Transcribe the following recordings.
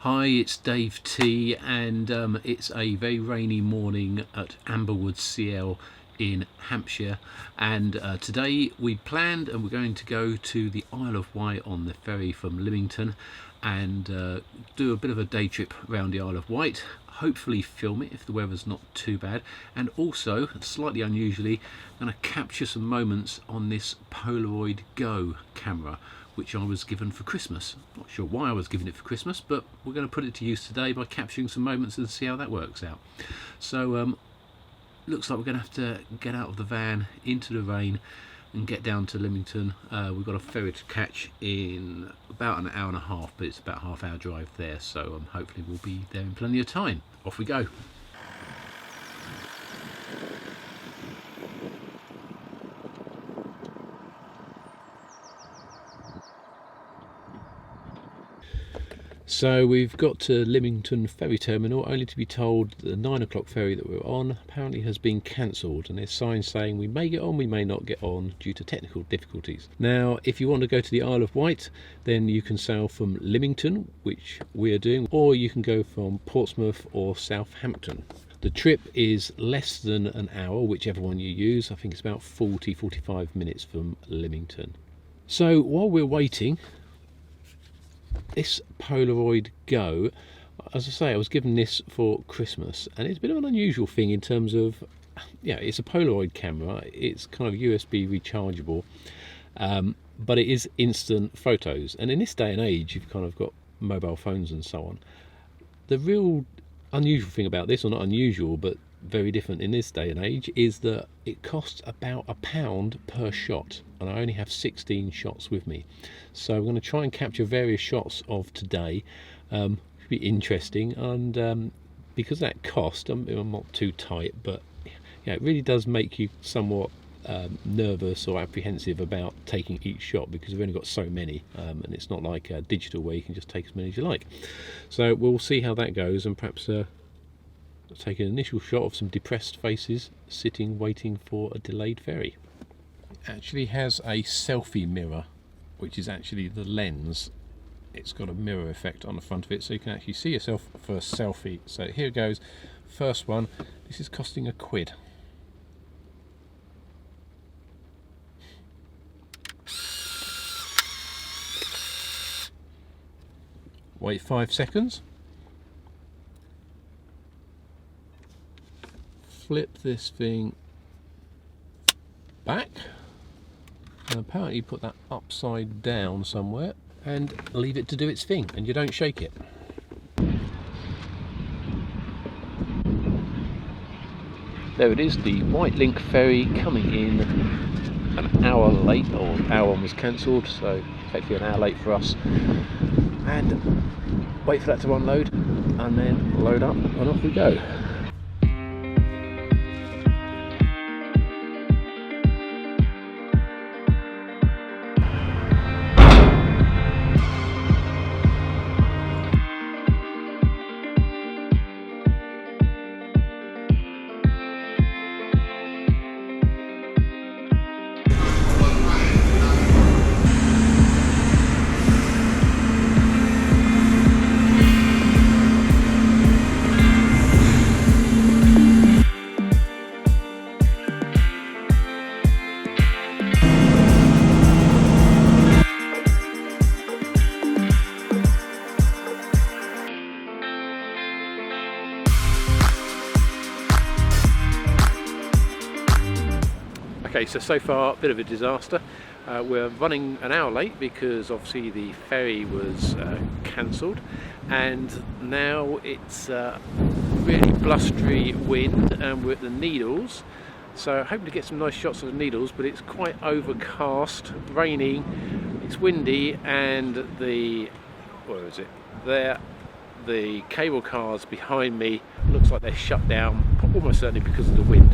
Hi, it's Dave T, and it's a very rainy morning at Amberwood CL in Hampshire, and today we planned and we're going to go to the Isle of Wight on the ferry from Lymington and do a bit of a day trip around the Isle of Wight, hopefully film it if the weather's not too bad, and also, slightly unusually, I'm going to capture some moments on this Polaroid Go camera, which I was given for Christmas. Not sure why I was given it for Christmas, but we're going to put it to use today by capturing some moments and see how that works out. So looks like we're going to have to get out of the van into the rain and get down to Lymington. We've got a ferry to catch in about an hour and a half, but it's about a half-hour drive there, so hopefully we'll be there in plenty of time. Off we go. So we've got to Lymington ferry terminal, only to be told that the 9 o'clock ferry that we're on apparently has been cancelled, and there's signs saying we may get on, we may not get on due to technical difficulties. Now, if you want to go to the Isle of Wight, then you can sail from Lymington, which we are doing, or you can go from Portsmouth or Southampton. The trip is less than an hour, whichever one you use. I think it's about 40-45 minutes from Lymington. So while we're waiting, this Polaroid Go, as I say, I was given this for Christmas, and it's a bit of an unusual thing in terms of, yeah, it's a Polaroid camera. It's kind of USB rechargeable, but it is instant photos. And in this day and age, you've kind of got mobile phones and so on. The real unusual thing about this, or not unusual, but very different in this day and age, is that it costs about £1 per shot, and I only have 16 shots with me. So I'm going to try and capture various shots of today. It'll be interesting, and because of that cost, I'm not too tight, but yeah, it really does make you somewhat nervous or apprehensive about taking each shot, because we've only got so many, and it's not like digital where you can just take as many as you like. So we'll see how that goes, and perhaps take an initial shot of some depressed faces sitting waiting for a delayed ferry. It actually has a selfie mirror, which is actually the lens. It's got a mirror effect on the front of it, so you can actually see yourself for a selfie. So here goes, first one. This is costing £1. Wait 5 seconds. Flip this thing back, and apparently put that upside down somewhere and leave it to do its thing, and you don't shake it. There it is, the Wight Link ferry coming in an hour late, or our one was cancelled, so effectively an hour late for us. And wait for that to unload and then load up and off we go. Okay, so far a bit of a disaster. We're running an hour late because obviously the ferry was cancelled, and now it's really blustery wind and we're at the Needles, so hoping to get some nice shots of the Needles, but it's quite overcast, raining, it's windy, and where is it? There, the cable cars behind me looks like they're shut down, almost certainly because of the wind.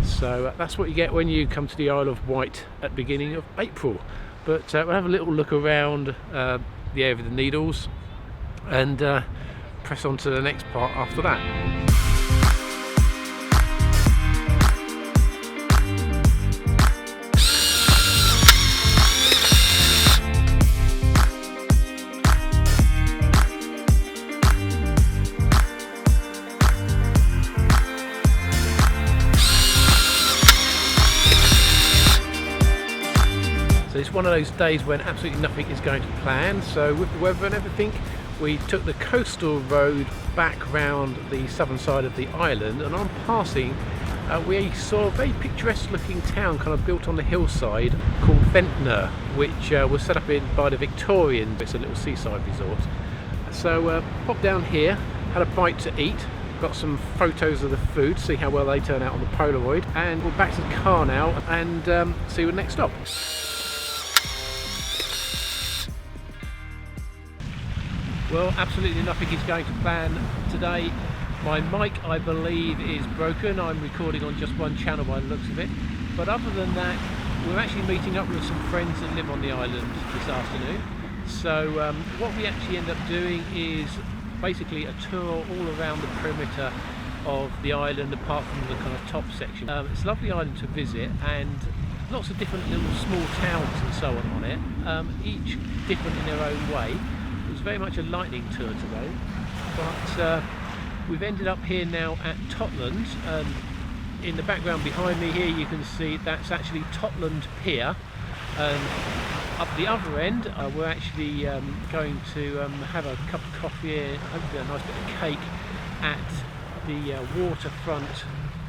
So that's what you get when you come to the Isle of Wight at the beginning of April. But we'll have a little look around the area of the Needles and press on to the next part after that. It's one of those days when absolutely nothing is going to plan, so with the weather and everything, we took the coastal road back round the southern side of the island, and on passing we saw a very picturesque looking town kind of built on the hillside called Ventnor, which was set up by the Victorians. It's a little seaside resort. So popped down here, had a bite to eat, got some photos of the food, see how well they turn out on the Polaroid, and we're back to the car now and see what next stop. Well, absolutely nothing is going to plan today. My mic, I believe, is broken. I'm recording on just one channel by the looks of it. But other than that, we're actually meeting up with some friends that live on the island this afternoon. So what we actually end up doing is basically a tour all around the perimeter of the island, apart from the kind of top section. It's a lovely island to visit, and lots of different little small towns and so on it, each different in their own way. It was very much a lightning tour today, but we've ended up here now at Totland, and in the background behind me here you can see that's actually Totland Pier, and up the other end we're actually going to have a cup of coffee and hopefully a nice bit of cake at the waterfront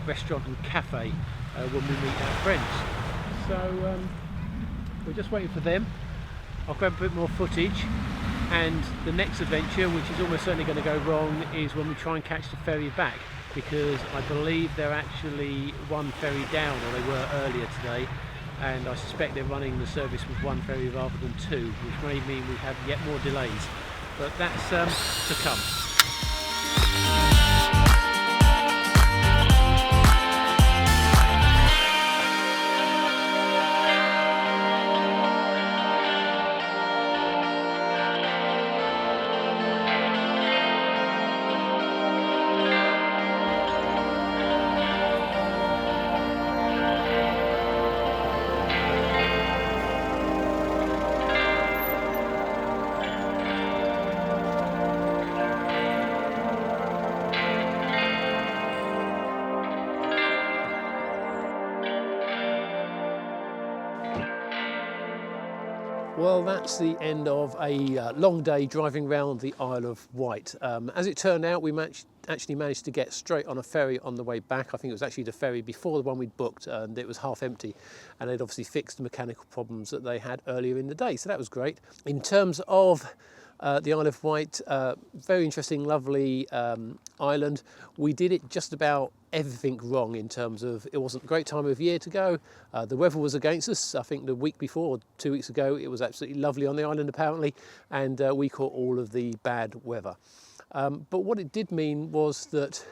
restaurant and cafe when we meet our friends. So we're just waiting for them. I'll grab a bit more footage. And the next adventure, which is almost certainly going to go wrong, is when we try and catch the ferry back, because I believe they're actually one ferry down, or they were earlier today, and I suspect they're running the service with one ferry rather than two, which may mean we have yet more delays. But that's to come. Well, that's the end of a long day driving around the Isle of Wight. As it turned out, we actually managed to get straight on a ferry on the way back. I think it was actually the ferry before the one we'd booked, and it was half empty, and they'd obviously fixed the mechanical problems that they had earlier in the day, so that was great. In terms of the Isle of Wight, very interesting, lovely island. We did it just about everything wrong in terms of it wasn't a great time of year to go. The weather was against us. I think the week before, or 2 weeks ago, it was absolutely lovely on the island apparently, and we caught all of the bad weather. But what it did mean was that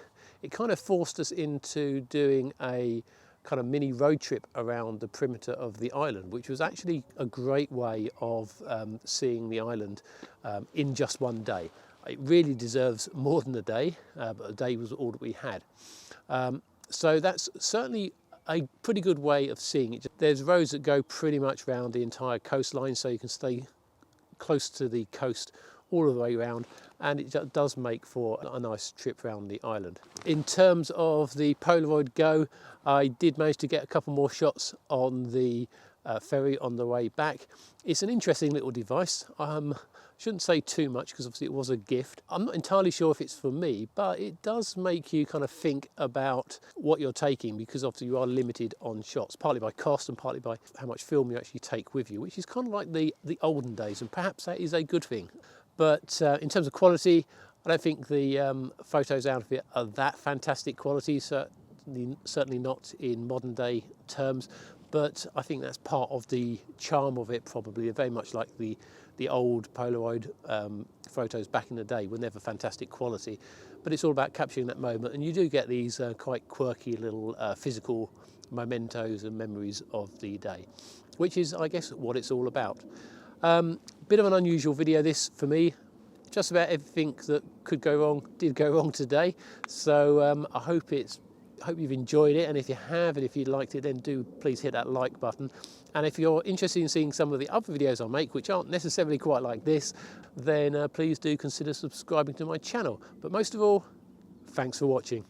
it kind of forced us into doing a kind of mini road trip around the perimeter of the island, which was actually a great way of seeing the island in just one day. It really deserves more than a day, but a day was all that we had. So that's certainly a pretty good way of seeing it. There's roads that go pretty much around the entire coastline, so you can stay close to the coast all the way around, and it does make for a nice trip around the island. In terms of the Polaroid Go, I did manage to get a couple more shots on the ferry on the way back. It's an interesting little device. Shouldn't say too much because obviously it was a gift. I'm not entirely sure if it's for me, but it does make you kind of think about what you're taking, because obviously you are limited on shots, partly by cost and partly by how much film you actually take with you, which is kind of like the olden days, and perhaps that is a good thing. But in terms of quality, I don't think the photos out of it are that fantastic quality, certainly not in modern day terms, but I think that's part of the charm of it probably. They're very much like the old Polaroid photos back in the day, were never fantastic quality, but it's all about capturing that moment, and you do get these quite quirky little physical mementos and memories of the day, which is, I guess, what it's all about. Bit of an unusual video this for me. Just about everything that could go wrong did go wrong today, so I hope you've enjoyed it, and if you have, and if you liked it, then do please hit that like button. And if you're interested in seeing some of the other videos I make, which aren't necessarily quite like this, then please do consider subscribing to my channel. But most of all, thanks for watching.